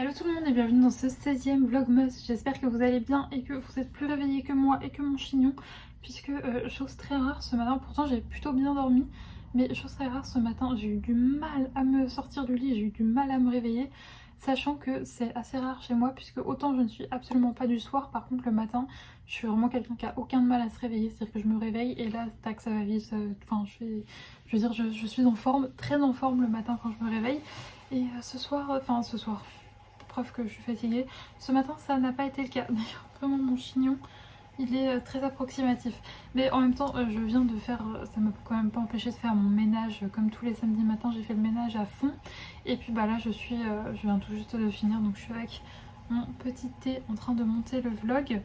Hello tout le monde et bienvenue dans ce 16e vlogmas. J'espère que vous allez bien et que vous êtes plus réveillés que moi et que mon chignon, puisque chose très rare ce matin, pourtant j'ai plutôt bien dormi, mais chose très rare ce matin, j'ai eu du mal à me sortir du lit, j'ai eu du mal à me réveiller, sachant que c'est assez rare chez moi, puisque autant je ne suis absolument pas du soir, par contre le matin je suis vraiment quelqu'un qui a aucun mal à se réveiller, c'est-à-dire que je me réveille et là tac ça va vite, enfin je veux dire je suis en forme, très en forme le matin quand je me réveille. Et ce soir, preuve que je suis fatiguée. Ce matin, ça n'a pas été le cas. D'ailleurs, vraiment, mon chignon, il est très approximatif. Mais en même temps, je viens de faire... ça m'a quand même pas empêché de faire mon ménage. Comme tous les samedis matins, j'ai fait le ménage à fond. Et puis bah là, je viens tout juste de finir. Donc je suis avec mon petit thé en train de monter le vlog.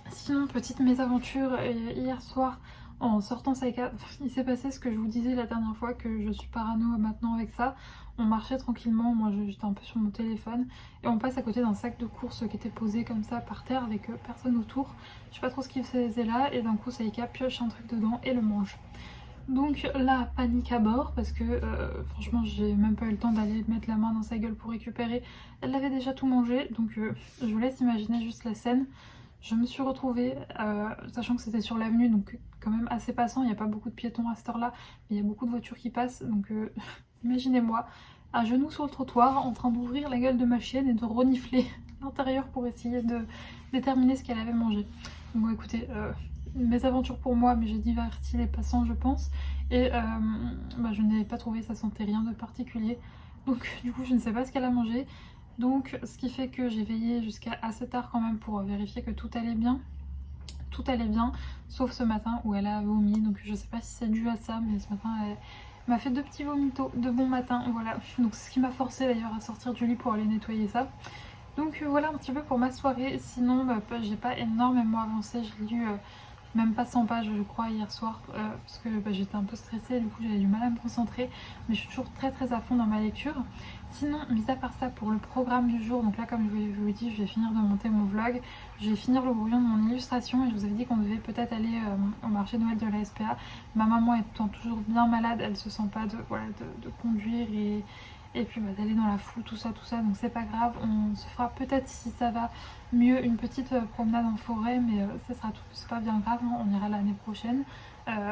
Sinon, petite mésaventure, hier soir, en sortant Saïka, il s'est passé ce que je vous disais la dernière fois, que je suis parano maintenant avec ça. On marchait tranquillement, moi j'étais un peu sur mon téléphone, et on passe à côté d'un sac de courses qui était posé comme ça par terre avec personne autour. Je sais pas trop ce qu'il faisait là, et d'un coup Saïka pioche un truc dedans et le mange. Donc là, panique à bord, parce que franchement j'ai même pas eu le temps d'aller mettre la main dans sa gueule pour récupérer. Elle avait déjà tout mangé, donc je vous laisse imaginer juste la scène. Je me suis retrouvée, sachant que c'était sur l'avenue, donc quand même assez passant, il n'y a pas beaucoup de piétons à cette heure-là, mais il y a beaucoup de voitures qui passent, donc imaginez-moi, à genoux sur le trottoir, en train d'ouvrir la gueule de ma chienne et de renifler l'intérieur pour essayer de déterminer ce qu'elle avait mangé. Donc bon, écoutez, mes aventures pour moi, mais j'ai diverti les passants je pense, et je n'ai pas trouvé, ça sentait rien de particulier, donc du coup je ne sais pas ce qu'elle a mangé. Donc ce qui fait que j'ai veillé jusqu'à assez tard quand même pour vérifier que tout allait bien. Tout allait bien, sauf ce matin où elle a vomi. Donc je sais pas si c'est dû à ça, mais ce matin elle m'a fait deux petits vomitos de bon matin. Voilà, donc c'est ce qui m'a forcé d'ailleurs à sortir du lit pour aller nettoyer ça. Donc voilà un petit peu pour ma soirée. Sinon j'ai pas énormément avancé, j'ai lu même pas 100 pages je crois hier soir, parce que j'étais un peu stressée, du coup j'avais du mal à me concentrer, mais je suis toujours très à fond dans ma lecture. Sinon, mis à part ça, pour le programme du jour, donc là comme je vous l'ai dit, je vais finir de monter mon vlog, je vais finir le brouillon de mon illustration, et je vous avais dit qu'on devait peut-être aller au marché de Noël de la SPA. Ma maman étant toujours bien malade, elle se sent pas de conduire et puis d'aller dans la foule, tout ça, donc c'est pas grave, on se fera peut-être, si ça va mieux, une petite promenade en forêt, mais ça sera tout, c'est pas bien grave, hein, on ira l'année prochaine.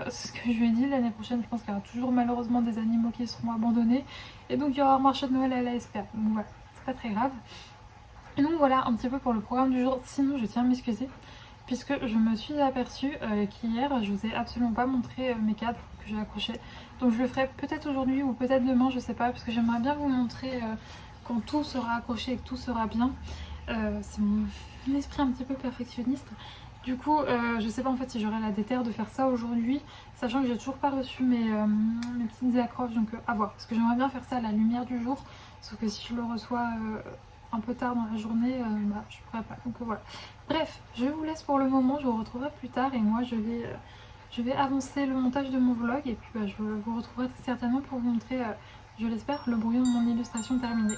C'est ce que je lui ai dit, l'année prochaine je pense qu'il y aura toujours malheureusement des animaux qui seront abandonnés, et donc il y aura un marché de Noël à la SPA, donc voilà, c'est pas très grave. Et donc voilà un petit peu pour le programme du jour. Sinon je tiens à m'excuser, puisque je me suis aperçue qu'hier je vous ai absolument pas montré mes cadres que j'ai accrochés. Donc je le ferai peut-être aujourd'hui ou peut-être demain, je sais pas, parce que j'aimerais bien vous montrer quand tout sera accroché et que tout sera bien. C'est mon esprit un petit peu perfectionniste. Du coup, je sais pas en fait si j'aurai la déterre de faire ça aujourd'hui, sachant que j'ai toujours pas reçu mes petites accroches, donc à voir. Parce que j'aimerais bien faire ça à la lumière du jour, sauf que si je le reçois un peu tard dans la journée, je pourrais pas. Donc voilà. Bref, je vous laisse pour le moment, je vous retrouverai plus tard et moi je vais avancer le montage de mon vlog et puis je vous retrouverai très certainement pour vous montrer, je l'espère, le brouillon de mon illustration terminé.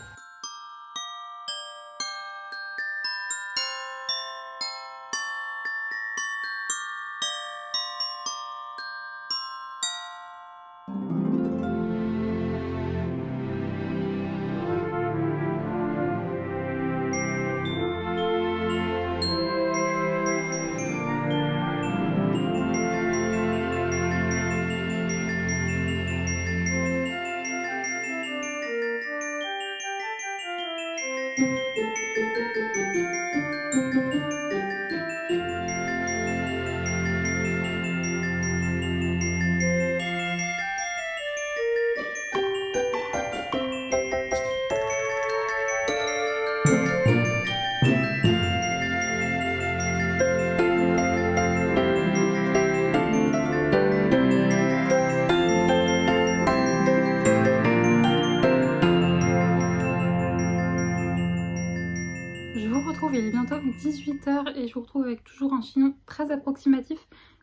Je vous retrouve, il est bientôt 18h et je vous retrouve avec toujours un chignon très approximatif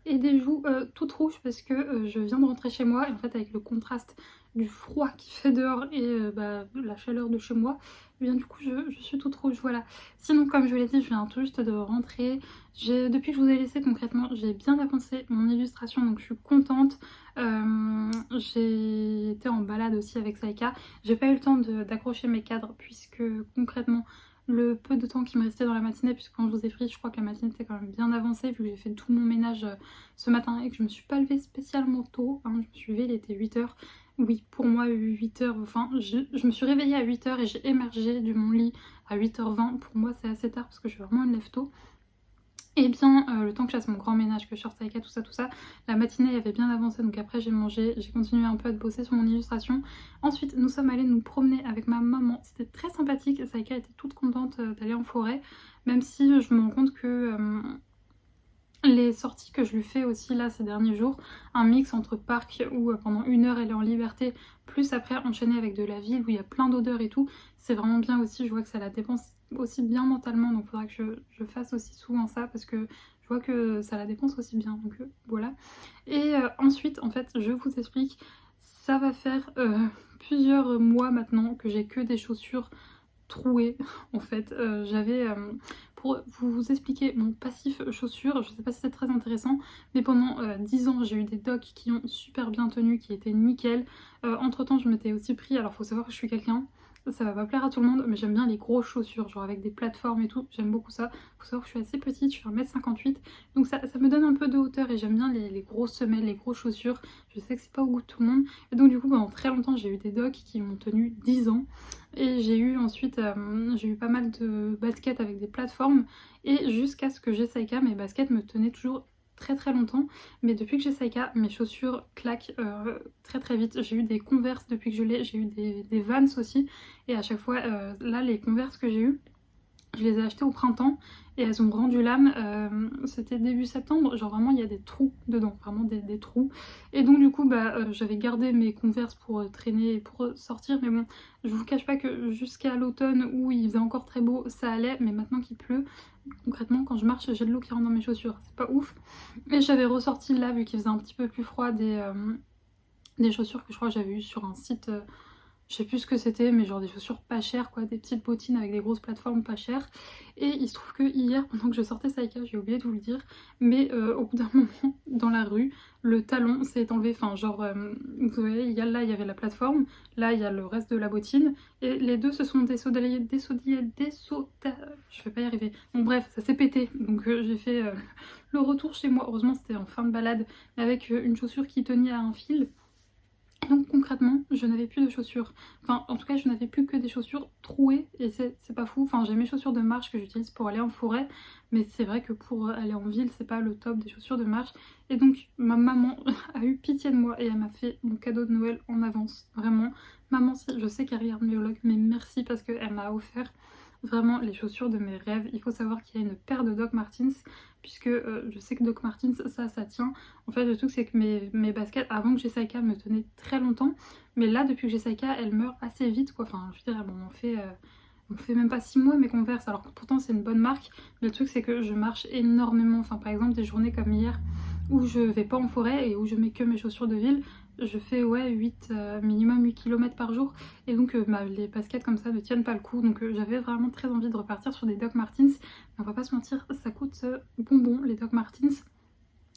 et des joues toutes rouges parce que je viens de rentrer chez moi et en fait avec le contraste du froid qui fait dehors et la chaleur de chez moi, et bien du coup je suis toute rouge, voilà. Sinon comme je l'ai dit, je viens tout juste de rentrer. Depuis que je vous ai laissé concrètement, j'ai bien avancé mon illustration, donc je suis contente. J'ai été en balade aussi avec Saïka. J'ai pas eu le temps d'accrocher mes cadres puisque concrètement le peu de temps qui me restait dans la matinée, puisque quand je vous ai pris, je crois que la matinée était quand même bien avancée vu que j'ai fait tout mon ménage ce matin et que je me suis pas levée spécialement tôt, hein. Je me suis levée, il était 8h. Oui, pour moi 8h, enfin je me suis réveillée à 8h et j'ai émergé de mon lit à 8h20. Pour moi c'est assez tard parce que je suis vraiment une lève tôt. Et bien le temps que je fasse mon grand ménage, que je sorte Saïka, tout ça, la matinée avait bien avancé, donc après j'ai mangé, j'ai continué un peu à bosser sur mon illustration. Ensuite nous sommes allés nous promener avec ma maman, c'était très sympathique, Saïka était toute contente d'aller en forêt, même si je me rends compte que les sorties que je lui fais aussi là ces derniers jours, un mix entre parc où pendant 1 heure elle est en liberté, plus après enchaîner avec de la ville où il y a plein d'odeurs et tout, c'est vraiment bien aussi. Je vois que ça la dépense aussi bien mentalement, donc il faudra que je fasse aussi souvent ça parce que je vois que ça la dépense aussi bien, donc voilà. Et ensuite en fait je vous explique, ça va faire plusieurs mois maintenant que j'ai que des chaussures trouées en fait. Pour vous expliquer mon passif chaussures, je sais pas si c'est très intéressant, mais pendant 10 ans j'ai eu des docks qui ont super bien tenu, qui étaient nickel. Entre temps je m'étais aussi pris, alors faut savoir que je suis quelqu'un, ça va pas plaire à tout le monde, mais j'aime bien les grosses chaussures, genre avec des plateformes et tout, j'aime beaucoup ça. Faut savoir que je suis assez petite, je fais 1m58, donc ça me donne un peu de hauteur et j'aime bien les grosses semelles, les grosses chaussures. Je sais que c'est pas au goût de tout le monde, et donc du coup pendant très longtemps j'ai eu des docks qui m'ont tenu 10 ans. Et j'ai eu ensuite j'ai eu pas mal de baskets avec des plateformes, et jusqu'à ce que j'ai Saïka, mes baskets me tenaient toujours très longtemps. Mais depuis que j'ai Saïka, mes chaussures claquent très vite. J'ai eu des Converse depuis que je l'ai, j'ai eu des Vans aussi, et à chaque fois là les Converse que j'ai eu, je les ai achetées au printemps et elles ont rendu l'âme, c'était début septembre, genre vraiment il y a des trous dedans, vraiment des trous. Et donc du coup j'avais gardé mes Converse pour traîner et pour sortir, mais bon, je vous cache pas que jusqu'à l'automne où il faisait encore très beau, ça allait, mais maintenant qu'il pleut, concrètement quand je marche j'ai de l'eau qui rentre dans mes chaussures, c'est pas ouf. Et j'avais ressorti là, vu qu'il faisait un petit peu plus froid, des chaussures que je crois que j'avais eu sur un site, je sais plus ce que c'était, mais genre des chaussures pas chères quoi, des petites bottines avec des grosses plateformes pas chères. Et il se trouve que hier, pendant que je sortais Saïka, j'ai oublié de vous le dire, mais au bout d'un moment dans la rue, le talon s'est enlevé, enfin genre vous voyez, là il y avait la plateforme, là il y a le reste de la bottine, et les deux se sont je vais pas y arriver, bon bref, ça s'est pété, donc j'ai fait le retour chez moi. Heureusement c'était en fin de balade, avec une chaussure qui tenait à un fil. Donc concrètement, je n'avais plus de chaussures. Enfin, en tout cas, je n'avais plus que des chaussures trouées et c'est pas fou. Enfin, j'ai mes chaussures de marche que j'utilise pour aller en forêt, mais c'est vrai que pour aller en ville, c'est pas le top des chaussures de marche. Et donc, ma maman a eu pitié de moi et elle m'a fait mon cadeau de Noël en avance. Vraiment, maman, si je sais qu'elle regarde mes vlogs, mais merci parce qu'elle m'a offert vraiment les chaussures de mes rêves. Il faut savoir qu'il y a une paire de Doc Martens, puisque je sais que Doc Martens, ça tient. En fait, le truc c'est que mes baskets, avant que j'ai Saïka, me tenaient très longtemps. Mais là, depuis que j'ai Saïka, elles meurent assez vite quoi. Enfin, je veux dire, bon, on fait même pas 6 mois mes Converse, alors que pourtant c'est une bonne marque. Mais le truc c'est que je marche énormément. Enfin, par exemple, des journées comme hier, où je vais pas en forêt et où je mets que mes chaussures de ville, je fais ouais minimum 8 km par jour, et donc les baskets comme ça ne tiennent pas le coup. Donc j'avais vraiment très envie de repartir sur des Doc Martens, mais on va pas se mentir, ça coûte bonbon les Doc Martens.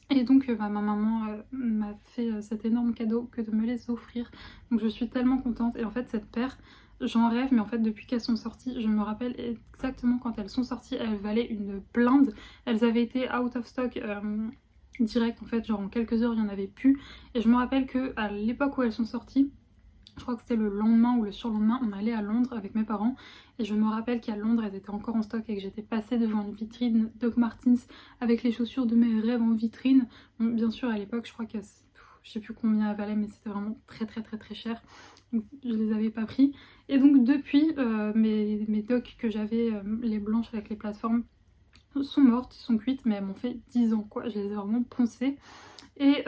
Et donc ma maman m'a fait cet énorme cadeau que de me les offrir, donc je suis tellement contente. Et en fait cette paire, j'en rêve, mais en fait depuis qu'elles sont sorties, je me rappelle exactement quand elles sont sorties, elles valaient une blinde. Elles avaient été out of stock direct en fait, genre en quelques heures il n'y en avait plus. Et je me rappelle que à l'époque où elles sont sorties, je crois que c'était le lendemain ou le surlendemain, on allait à Londres avec mes parents, et je me rappelle qu'à Londres elles étaient encore en stock et que j'étais passée devant une vitrine Doc Martens avec les chaussures de mes rêves en vitrine. Bon, bien sûr à l'époque je crois que je sais plus combien elles valaient, mais c'était vraiment très cher, donc je les avais pas pris. Et donc depuis mes docs que j'avais, les blanches avec les plateformes, sont mortes, sont cuites, mais elles m'ont fait 10 ans quoi, je les ai vraiment poncées. Et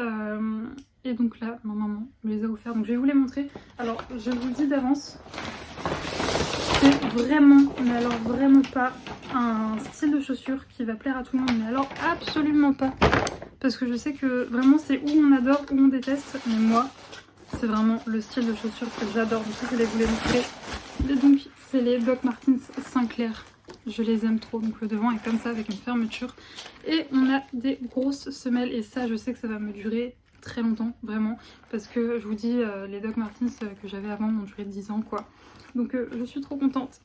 donc là, ma maman me les a offerts, donc je vais vous les montrer. Alors je vous le dis d'avance, c'est vraiment, mais alors vraiment pas un style de chaussure qui va plaire à tout le monde, mais alors absolument pas. Parce que je sais que vraiment c'est où on adore, où on déteste, mais moi C'est vraiment le style de chaussures que j'adore, du coup je voulais vous les montrer. Et donc c'est les Doc Martens Sinclair. Je les aime trop, donc le devant est comme ça avec une fermeture. Et on a des grosses semelles et ça je sais que ça va me durer très longtemps, vraiment. Parce que je vous dis, les Doc Martens que j'avais avant m'ont duré 10 ans quoi. Donc je suis trop contente.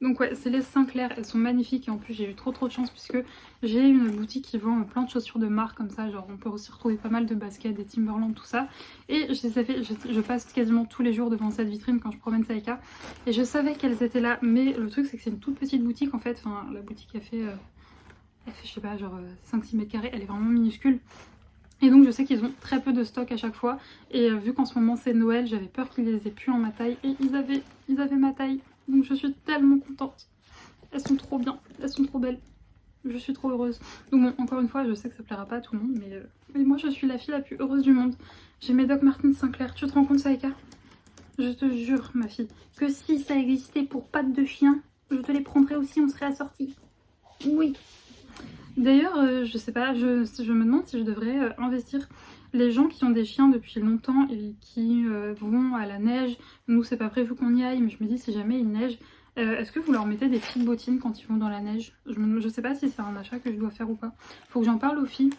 Donc ouais, c'est les Sinclair, elles sont magnifiques et en plus j'ai eu trop de chance puisque j'ai une boutique qui vend plein de chaussures de marque comme ça, genre on peut aussi retrouver pas mal de baskets, des Timberland, tout ça. Et je passe quasiment tous les jours devant cette vitrine quand je promène Saïka et je savais qu'elles étaient là, mais le truc c'est que c'est une toute petite boutique en fait, enfin la boutique elle fait je sais pas genre 5-6 mètres carrés, elle est vraiment minuscule. Et donc je sais qu'ils ont très peu de stock à chaque fois et vu qu'en ce moment c'est Noël, j'avais peur qu'ils les aient plus en ma taille et ils avaient ma taille. Donc je suis tellement contente. Elles sont trop bien, elles sont trop belles. Je suis trop heureuse. Donc bon, encore une fois, je sais que ça plaira pas à tout le monde, mais moi je suis la fille la plus heureuse du monde. J'ai mes Doc Martens Sinclair. Tu te rends compte, Saïka? Je te jure, ma fille, que si ça existait pour pattes de chien, je te les prendrais aussi, on serait assortis. Oui. D'ailleurs, je sais pas, je me demande si je devrais investir les gens qui ont des chiens depuis longtemps et qui vont à la neige. Nous, c'est pas prévu qu'on y aille, mais je me dis si jamais il neige, est-ce que vous leur mettez des petites bottines quand ils vont dans la neige? Je sais pas si c'est un achat que je dois faire ou pas. Faut que j'en parle aux filles,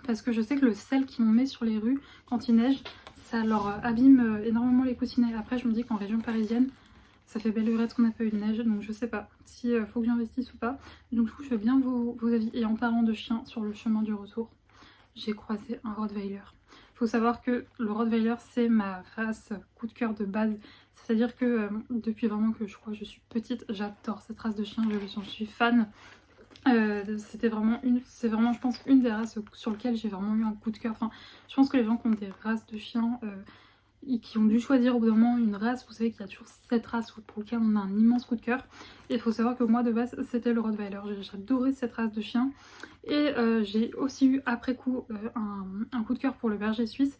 parce que je sais que le sel qu'on met sur les rues quand il neige, ça leur abîme énormément les coussinets. Après, je me dis qu'en région parisienne, ça fait belle lurette qu'on n'a pas eu de neige, donc je sais pas si faut que j'investisse ou pas. Donc du coup, je veux bien vos avis. Et en parlant de chiens, sur le chemin du retour, j'ai croisé un Rottweiler. Faut savoir que le Rottweiler, c'est ma race coup de cœur de base. C'est-à-dire que depuis vraiment que je crois que je suis petite, j'adore cette race de chien, je suis fan. C'est vraiment, je pense, une des races sur lesquelles j'ai vraiment eu un coup de cœur. Enfin, je pense que les gens qui ont des races de chiens et qui ont dû choisir au bout d'un moment une race, vous savez qu'il y a toujours cette race pour laquelle on a un immense coup de cœur. Et il faut savoir que moi de base c'était le Rottweiler, j'adorais cette race de chien. Et j'ai aussi eu après coup un coup de cœur pour le berger suisse.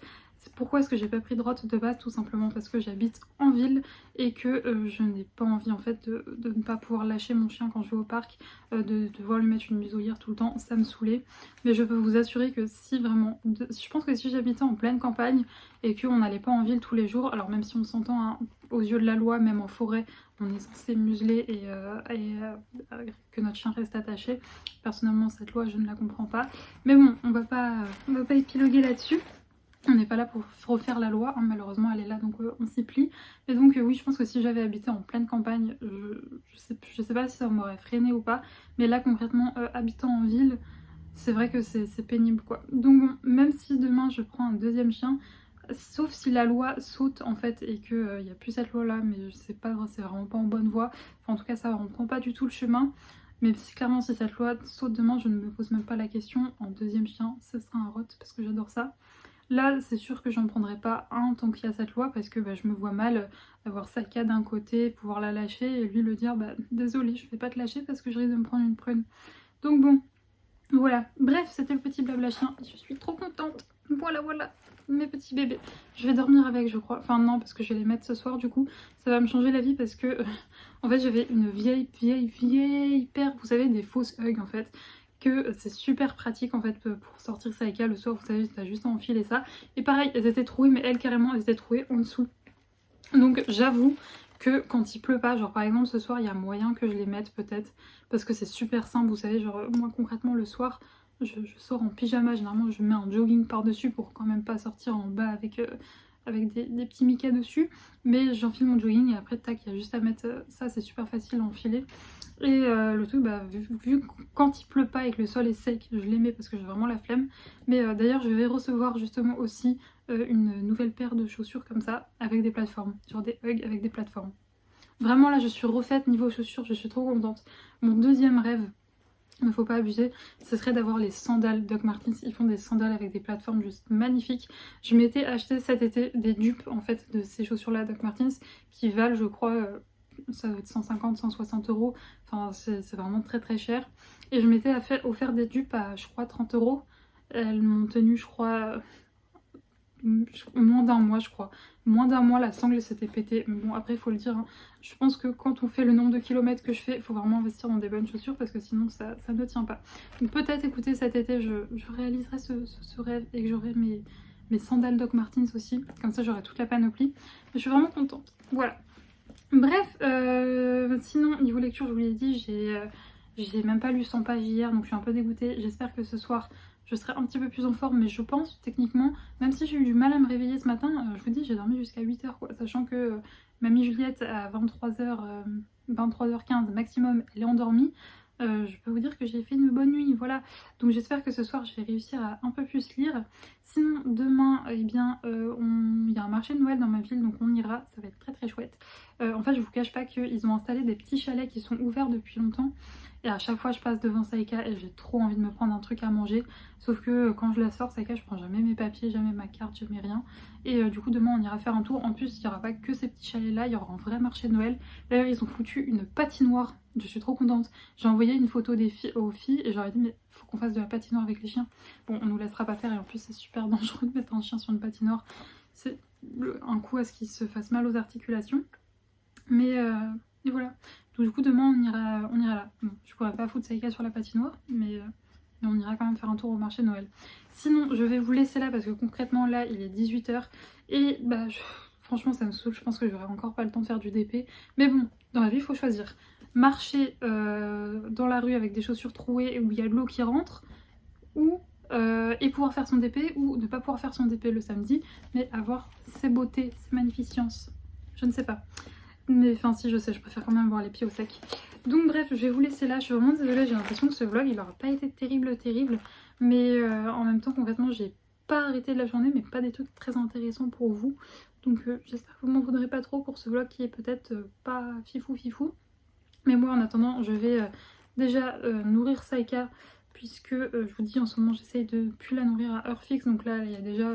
Pourquoi est-ce que j'ai pas pris de Rott de base? Tout simplement parce que j'habite en ville et que je n'ai pas envie en fait de ne pas pouvoir lâcher mon chien quand je vais au parc, de devoir lui mettre une muselière tout le temps, ça me saoulait. Mais je peux vous assurer que si vraiment, je pense que si j'habitais en pleine campagne et qu'on n'allait pas en ville tous les jours, alors même si on s'entend hein, aux yeux de la loi, même en forêt, on est censé museler et que notre chien reste attaché. Personnellement, cette loi, je ne la comprends pas. Mais bon, on va pas épiloguer là-dessus. On n'est pas là pour refaire la loi, hein, malheureusement elle est là donc on s'y plie. Mais donc oui, je pense que si j'avais habité en pleine campagne, je sais pas si ça m'aurait freiné ou pas. Mais là concrètement, habitant en ville, c'est vrai que c'est pénible quoi. Donc bon, même si demain je prends un deuxième chien, sauf si la loi saute en fait et qu'il n'y a plus cette loi là, mais c'est vraiment pas en bonne voie. Enfin en tout cas ça ne prend pas du tout le chemin. Mais clairement si cette loi saute demain, je ne me pose même pas la question. En deuxième chien, ce sera un Rott parce que j'adore ça. Là, c'est sûr que j'en prendrai pas un tant qu'il y a cette loi parce que je me vois mal avoir Saka d'un côté, pouvoir la lâcher et lui le dire désolé, je vais pas te lâcher parce que je risque de me prendre une prune. Donc bon, voilà. Bref, c'était le petit blabla chien. Je suis trop contente. Voilà, mes petits bébés. Je vais dormir avec, je crois. Enfin non, parce que je vais les mettre ce soir du coup. Ça va me changer la vie parce que en fait j'avais une vieille paire, vous savez, des fausses Hugg en fait. Que c'est super pratique en fait pour sortir Saïka le soir, vous savez, t'as juste à enfiler ça. Et pareil, elles étaient trouées, mais elles carrément, elles étaient trouées en dessous. Donc j'avoue que quand il pleut pas, genre par exemple ce soir, il y a moyen que je les mette peut-être. Parce que c'est super simple, vous savez, genre moi concrètement le soir, je sors en pyjama, généralement je mets un jogging par-dessus pour quand même pas sortir en bas avec... avec des petits Mickey dessus, mais j'enfile mon jogging et après tac, il y a juste à mettre ça, c'est super facile à enfiler. Et le truc, vu quand il pleut pas et que le sol est sec, je les mets parce que j'ai vraiment la flemme. Mais d'ailleurs, je vais recevoir justement aussi une nouvelle paire de chaussures comme ça, avec des plateformes, genre des Hugg avec des plateformes. Vraiment là, je suis refaite niveau chaussures, je suis trop contente. Mon deuxième rêve, il ne faut pas abuser, ce serait d'avoir les sandales Doc Martens. Ils font des sandales avec des plateformes juste magnifiques. Je m'étais acheté cet été des dupes en fait de ces chaussures là Doc Martens qui valent je crois ça doit être 150-160 euros, enfin c'est vraiment très très cher. Et je m'étais offert des dupes à je crois 30 euros. Elles m'ont tenu je crois moins d'un mois je crois. Moins d'un mois la sangle s'était pétée. Mais bon après il faut le dire, hein, je pense que quand on fait le nombre de kilomètres que je fais, il faut vraiment investir dans des bonnes chaussures parce que sinon ça ne tient pas. Donc peut-être écoutez cet été je réaliserai ce rêve et que j'aurai mes sandales Doc Martens aussi, comme ça j'aurai toute la panoplie. Je suis vraiment contente, voilà. Bref, sinon niveau lecture je vous l'ai dit, j'ai même pas lu 100 pages hier donc je suis un peu dégoûtée. J'espère que ce soir je serai un petit peu plus en forme, mais je pense techniquement, même si j'ai eu du mal à me réveiller ce matin, je vous dis j'ai dormi jusqu'à 8h quoi, sachant que mamie Juliette à 23h15 maximum elle est endormie. Je peux vous dire que j'ai fait une bonne nuit, voilà. Donc j'espère que ce soir je vais réussir à un peu plus lire. Sinon demain, eh bien, il y a un marché de Noël dans ma ville, donc on ira, ça va être très très chouette. En fait je vous cache pas qu'ils ont installé des petits chalets qui sont ouverts depuis longtemps. Et à chaque fois je passe devant Saïka et j'ai trop envie de me prendre un truc à manger. Sauf que quand je la sors, Saïka, je prends jamais mes papiers, jamais ma carte, jamais rien. Et du coup demain on ira faire un tour. En plus il n'y aura pas que ces petits chalets là, il y aura un vrai marché de Noël. D'ailleurs ils ont foutu une patinoire, je suis trop contente. J'ai envoyé une photo des filles aux filles et j'aurais dit mais faut qu'on fasse de la patinoire avec les chiens. Bon on nous laissera pas faire et en plus c'est super dangereux de mettre un chien sur une patinoire. C'est un coup à ce qu'il se fasse mal aux articulations. Mais et voilà. Donc du coup demain on ira là. Bon, je pourrais pas foutre Saïka sur la patinoire, mais on ira quand même faire un tour au marché de Noël. Sinon je vais vous laisser là parce que concrètement là il est 18h et bah franchement ça me saoule, je pense que j'aurai encore pas le temps de faire du DP. Mais bon, dans la vie il faut choisir. Marcher dans la rue avec des chaussures trouées et où il y a de l'eau qui rentre, ou et pouvoir faire son DP, ou ne pas pouvoir faire son DP le samedi, mais avoir ses beautés, ses magnificences. Je ne sais pas. Mais enfin si je sais, je préfère quand même avoir les pieds au sec. Donc bref, je vais vous laisser là, je suis vraiment désolée, j'ai l'impression que ce vlog il aura pas été terrible, mais en même temps concrètement j'ai pas arrêté de la journée, mais pas des trucs très intéressants pour vous. Donc j'espère que vous m'en voudrez pas trop pour ce vlog qui est peut-être pas fifou. Mais moi en attendant, je vais déjà nourrir Saïka, puisque je vous dis en ce moment j'essaye de plus la nourrir à heure fixe, donc là il y a déjà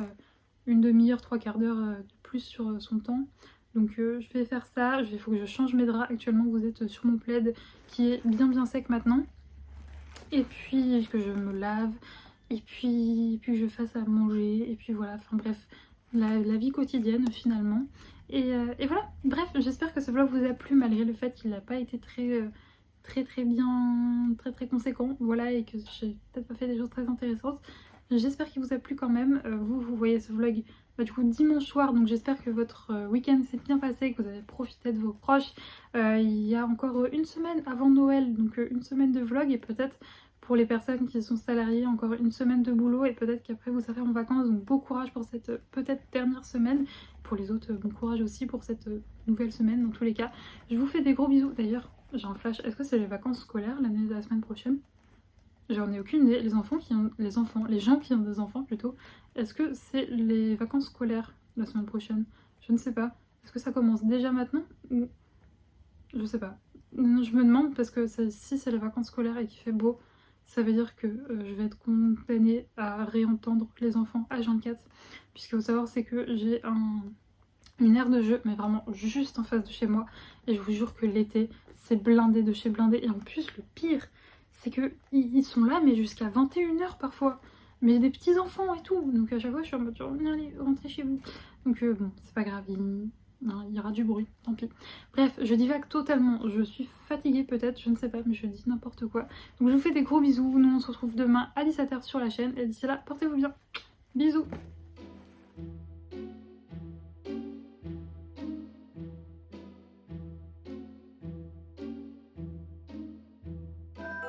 une demi-heure, trois quarts d'heure de plus sur son temps. Donc je vais faire ça, il faut que je change mes draps. Actuellement vous êtes sur mon plaid qui est bien sec maintenant. Et puis que je me lave, et puis que je fasse à manger, et puis voilà, enfin bref, la vie quotidienne finalement. Et voilà, bref, j'espère que ce vlog vous a plu malgré le fait qu'il n'a pas été très bien, très conséquent, voilà, et que j'ai peut-être pas fait des choses très intéressantes. J'espère qu'il vous a plu quand même. Vous voyez ce vlog du coup dimanche soir, donc j'espère que votre week-end s'est bien passé, que vous avez profité de vos proches. Il y a encore une semaine avant Noël, donc une semaine de vlog, et peut-être pour les personnes qui sont salariées encore une semaine de boulot, et peut-être qu'après vous serez en vacances, donc bon courage pour cette peut-être dernière semaine. Pour les autres, bon courage aussi pour cette nouvelle semaine dans tous les cas. Je vous fais des gros bisous. D'ailleurs j'ai un flash, est-ce que c'est les vacances scolaires l'année de la semaine prochaine? J'en ai aucune idée. Les gens qui ont des enfants plutôt, est-ce que c'est les vacances scolaires la semaine prochaine? Je ne sais pas. Est-ce que ça commence déjà maintenant ou je sais pas. Non, je me demande parce que si c'est les vacances scolaires et qu'il fait beau, ça veut dire que je vais être condamnée à réentendre les enfants H24. Puisqu'il faut savoir c'est que j'ai une aire de jeu, mais vraiment juste en face de chez moi. Et je vous jure que l'été, c'est blindé de chez blindé. Et en plus, le pire, c'est que ils sont là, mais jusqu'à 21h parfois. Mais des petits enfants et tout. Donc à chaque fois, je suis en mode, allez, rentrez chez vous. Donc bon, c'est pas grave, il y aura du bruit, tant pis. Bref, je divague totalement. Je suis fatiguée peut-être, je ne sais pas, mais je dis n'importe quoi. Donc je vous fais des gros bisous. Nous, on se retrouve demain à 17h sur la chaîne. Et d'ici là, portez-vous bien. Bisous.